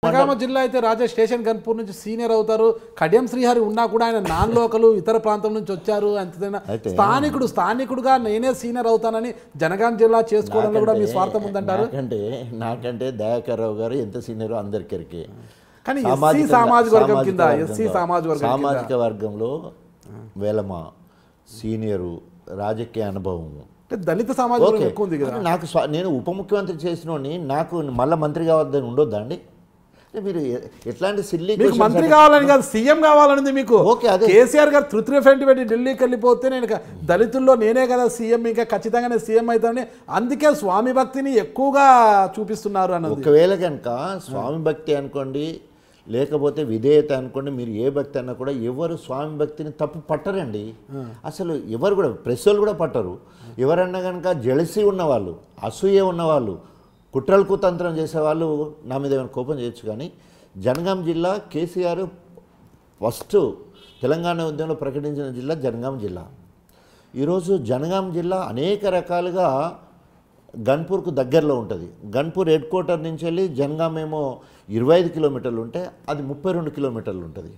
జనగామ జిల్లా అయితే రాజా స్టేషన్ గన్పూర్ నుంచి సీనియర్ అవుతారు. కడియం శ్రీహరి ఉన్నా కూడా ఆయన నాన్ లోకలు ఇతర ప్రాంతం నుంచి వచ్చారు. అంతేనా స్థానికుడుగా నేనే సీనియర్ అవుతానని జనగామ జిల్లా చేసుకోవడంలో కూడా మీ స్వార్థం ఉందంటారు. నాకంటే దయాకర్ రావు గారు ఎంత సీనియర్ అందరికీ. కానీ సామాజిక వర్గంలో వేలమ సీనియరు రాజకీయ అనుభవం దళిత సమాజం ఎక్కువ ఉంది కదా. నాకు నేను ఉప ముఖ్యమంత్రి చేసినోని నాకు మళ్ళీ మంత్రి కావద్దని ఉండొద్దా అండి? మీరు ఎట్లాంటి సిల్లీ మంత్రి కావాలని కాదు, సీఎం కావాలని మీకు. ఓకే, అదే కేసీఆర్ గారు తృతీయ పెట్టి ఢిల్లీకి వెళ్ళిపోతే నేను దళితుల్లో నేనే కదా సీఎం, ఇంకా ఖచ్చితంగానే సీఎం అవుతానని అందుకే స్వామి భక్తిని ఎక్కువగా చూపిస్తున్నారు అన్నది. ఒకవేళ కనుక స్వామి భక్తి అనుకోండి, లేకపోతే విధేయత అనుకోండి, మీరు ఏ భక్తి అన్నా కూడా ఎవరు స్వామి భక్తిని తప్పు పట్టరండి. అసలు ఎవరు కూడా ప్రెస్ వాళ్ళు కూడా పట్టరు. ఎవరన్నా కనుక జెలసీ ఉన్నవాళ్ళు, అసూయ ఉన్నవాళ్ళు, కుట్రలు కుతంత్రం చేసేవాళ్ళు నా మీద ఏమైనా కోపం చేయొచ్చు. కానీ జనగాం జిల్లా కేసీఆర్ ఫస్ట్ తెలంగాణ ఉద్యమంలో ప్రకటించిన జిల్లా జనగాం జిల్లా. ఈరోజు జనగాం జిల్లా అనేక రకాలుగా గన్పూర్కు దగ్గరలో ఉంటుంది. గన్పూర్ హెడ్ క్వార్టర్ నుంచి వెళ్ళి జనగాం ఏమో 25 కిలోమీటర్లు ఉంటే అది 32 కిలోమీటర్లు ఉంటుంది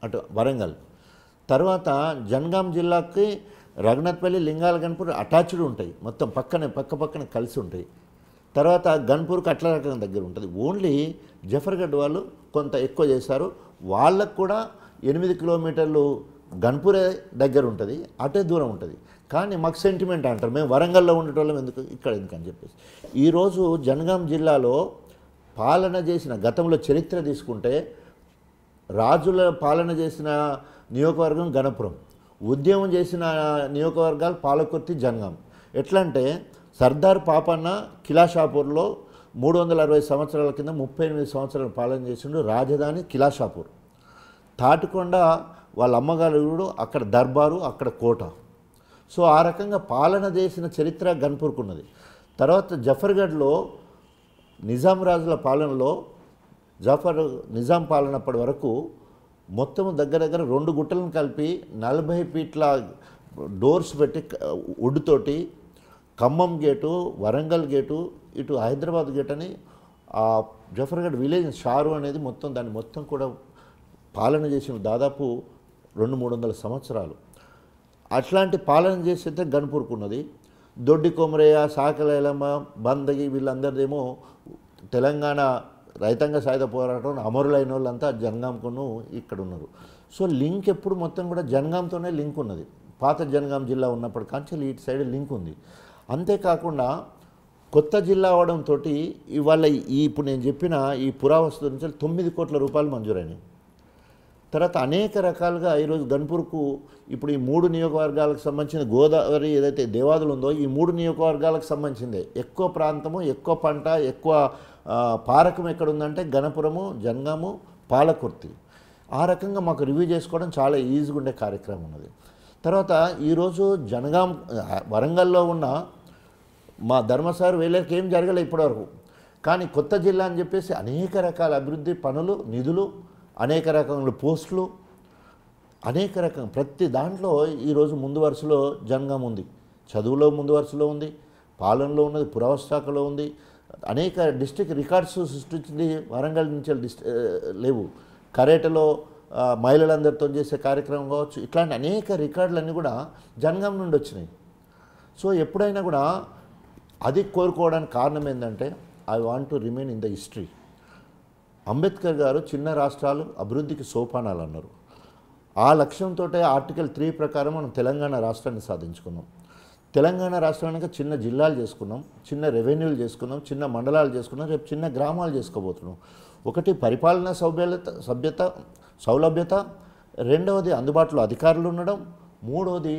అటు వరంగల్. తర్వాత జనగాం జిల్లాకి రఘునాథ్పల్లి, లింగాల, గన్పూర్ అటాచ్డ్ ఉంటాయి, మొత్తం పక్కనే కలిసి ఉంటాయి. తర్వాత గన్పూర్కి అట్లా రకం దగ్గర ఉంటుంది. ఓన్లీ జఫర్గఢ్ వాళ్ళు కొంత ఎక్కువ చేశారు, వాళ్ళకు కూడా 8 కిలోమీటర్లు గన్పూరే దగ్గర ఉంటుంది, అటే దూరం ఉంటుంది. కానీ మాకు సెంటిమెంట్ అంటారు, మేము వరంగల్లో ఉండేటోళ్ళం ఇక్కడ ఎందుకని చెప్పేసి. ఈరోజు జనగాం జిల్లాలో పాలన చేసిన గతంలో చరిత్ర తీసుకుంటే రాజుల పాలన చేసిన నియోజకవర్గం గణపురం, ఉద్యమం చేసిన నియోజకవర్గాలు పాలకుర్తి, జనగాం. ఎట్లా అంటే సర్దార్ పాపన్న కిలాషాపూర్లో 360 సంవత్సరాల కింద 38 సంవత్సరాలు పాలన చేసిండు, రాజధాని కిలాషాపూర్. తాటికొండ వాళ్ళ అమ్మగారు అక్కడ దర్బారు, అక్కడ కోట. సో ఆ రకంగా పాలన చేసిన చరిత్ర గన్పూర్కున్నది. తర్వాత జఫర్గఢ్లో నిజాం రాజుల పాలనలో నిజాం పాలనప్పటి వరకు మొత్తం దగ్గర 2 గుట్టలను కలిపి 40 ఫీట్ల డోర్స్ పెట్టి వుడ్తోటి ఖమ్మం గేటు, వరంగల్ గేటు, ఇటు హైదరాబాద్ గేట్ అని ఆ జఫర్గఢ్ విలేజ్ షారు అనేది మొత్తం దాన్ని మొత్తం కూడా పాలన చేసిన దాదాపు 200-300 సంవత్సరాలు. అట్లాంటి పాలన చేస్తే గన్పూర్కున్నది. దొడ్డి కొమరయ్య, సాకలైలమ్మ, బందగి వీళ్ళందరిదేమో తెలంగాణ రైతాంగ సాయుధ పోరాటం అమరులైన వాళ్ళంతా జనగాంకును ఇక్కడ ఉన్నారు. సో లింక్ ఎప్పుడు మొత్తం కూడా జనగాంతోనే లింక్ ఉన్నది. పాత జనగాం జిల్లా ఉన్నప్పటి కానీ ఇటు సైడ్ లింక్ ఉంది. అంతేకాకుండా కొత్త జిల్లా అవడంతో ఇవాళ ఇప్పుడు నేను చెప్పిన ఈ పురావస్తు నుంచి 9 కోట్ల రూపాయలు మంజూరైనవి. తర్వాత అనేక రకాలుగా ఈరోజు గన్పూర్కు ఇప్పుడు ఈ 3 నియోజకవర్గాలకు సంబంధించిన గోదావరి ఏదైతే దేవాదులు ఉందో ఈ 3 నియోజకవర్గాలకు సంబంధించిందే. ఎక్కువ ప్రాంతము, ఎక్కువ పంట, ఎక్కువ పారకం ఎక్కడుందంటే గణపురము, జనగాము, పాలకుర్తి. ఆ రకంగా మాకు రివ్యూ చేసుకోవడం చాలా ఈజీగా ఉండే కార్యక్రమం ఉన్నది. తర్వాత ఈరోజు జనగాం వరంగల్లో ఉన్న మా ధర్మసారు వేలేకి ఏం జరగలే ఇప్పటివరకు. కానీ కొత్త జిల్లా అని చెప్పేసి అనేక రకాల అభివృద్ధి పనులు, నిధులు, అనేక రకముల పోస్టులు, అనేక రకం ప్రతి దాంట్లో ఈరోజు ముందు వరుసలో జనగాం ఉంది. చదువులో ముందు వరుసలో ఉంది, పాలనలో ఉన్నది, పురావస్థాకలో ఉంది. అనేక డిస్ట్రిక్ట్ రికార్డ్స్ సృష్టించింది వరంగల్ నుంచి లేవు. కరేటలో మహిళలందరితో చేసే కార్యక్రమం కావచ్చు, ఇట్లాంటి అనేక రికార్డులన్నీ కూడా జనగాం నుండి వచ్చినాయి. సో ఎప్పుడైనా కూడా అది కోరుకోవడానికి కారణం ఏంటంటే I want to remain in the history. Ambedkar గారు చిన్న రాష్ట్రాలు అభివృద్ధికి సోపానాలు అన్నారు. ఆ లక్ష్యంతో ఆర్టికల్ 3 ప్రకారం మనం తెలంగాణ రాష్ట్రాన్ని సాధించుకున్నాం. తెలంగాణ రాష్ట్రానికి చిన్న జిల్లాలు చేసుకున్నాం, చిన్న రెవెన్యూలు చేసుకున్నాం, చిన్న మండలాలు చేసుకున్నాం, రేపు చిన్న గ్రామాలు చేసుకోబోతున్నాం. ఒకటి పరిపాలనా సౌలభ్యత, రెండవది అందుబాటులో అధికారులు ఉండడం, మూడవది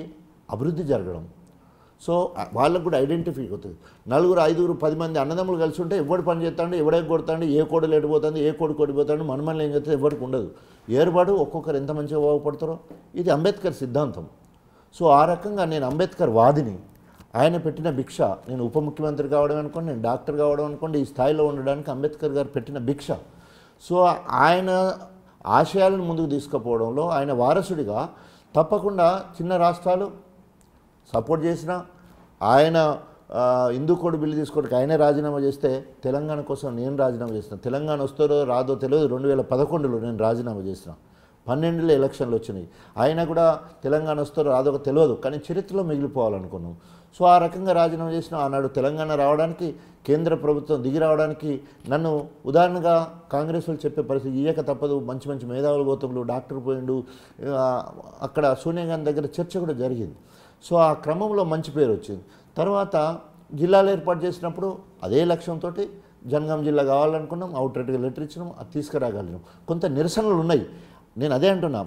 అభివృద్ధి జరగడం. సో వాళ్ళకు కూడా ఐడెంటిఫై అవుతుంది. 4, 5, 10 మంది అన్నదమ్ములు కలిసి ఉంటే ఎవడు పని చేస్తాడు, ఎవడే కొడతాడు, ఏ కోడలు ఎడిపోతుంది, ఏ కోడి కొడిపోతాడు, మనమల్ని ఏం చేస్తే ఎవరికి ఉండదు. ఏర్పాటు ఒక్కొక్కరు ఎంత మంచిగా బాగుపడతారో ఇది అంబేద్కర్ సిద్ధాంతం. సో ఆ రకంగా నేను అంబేద్కర్ వాదిని. ఆయన పెట్టిన భిక్ష, నేను ఉప ముఖ్యమంత్రి కావడం అనుకోండి, నేను డాక్టర్ కావడం అనుకోండి, ఈ స్థాయిలో ఉండడానికి అంబేద్కర్ గారు పెట్టిన భిక్ష. సో ఆయన ఆశయాలను ముందుకు తీసుకుపోవడంలో ఆయన వారసుడిగా తప్పకుండా చిన్న రాష్ట్రాలు సపోర్ట్ చేసిన, ఆయన హిందూ కోడ్ బిల్లు తీసుకోవడానికి ఆయనే రాజీనామా చేస్తే తెలంగాణ కోసం నేను రాజీనామా చేస్తాను. తెలంగాణ వస్తారో రాదో తెలియదు. 2011లో నేను రాజీనామా చేసిన. 12లో ఎలక్షన్లు వచ్చినాయి. ఆయన కూడా తెలంగాణ వస్తారో రాదో తెలియదు, కానీ చరిత్రలో మిగిలిపోవాలనుకున్నాం. సో ఆ రకంగా రాజీనామా చేసిన. ఆనాడు తెలంగాణ రావడానికి కేంద్ర ప్రభుత్వం దిగి రావడానికి నన్ను ఉదాహరణగా కాంగ్రెస్ వాళ్ళు చెప్పే పరిస్థితి ఇయ్యక తప్పదు. మంచి మంచి మేధావులు గౌతములు, డాక్టర్ పోయిండు, అక్కడ సోనియా గాంధీ దగ్గర చర్చ కూడా జరిగింది. సో ఆ క్రమంలో మంచి పేరు వచ్చింది. తర్వాత జిల్లాలు ఏర్పాటు చేసినప్పుడు అదే లక్ష్యంతో జనగాం జిల్లా కావాలనుకున్నాం. అవుట్రైట్గా లెటర్ ఇచ్చినాం, అది తీసుకురాగలిగినాం. కొంత నిరసనలు ఉన్నాయి. నేను అదే అంటున్నా.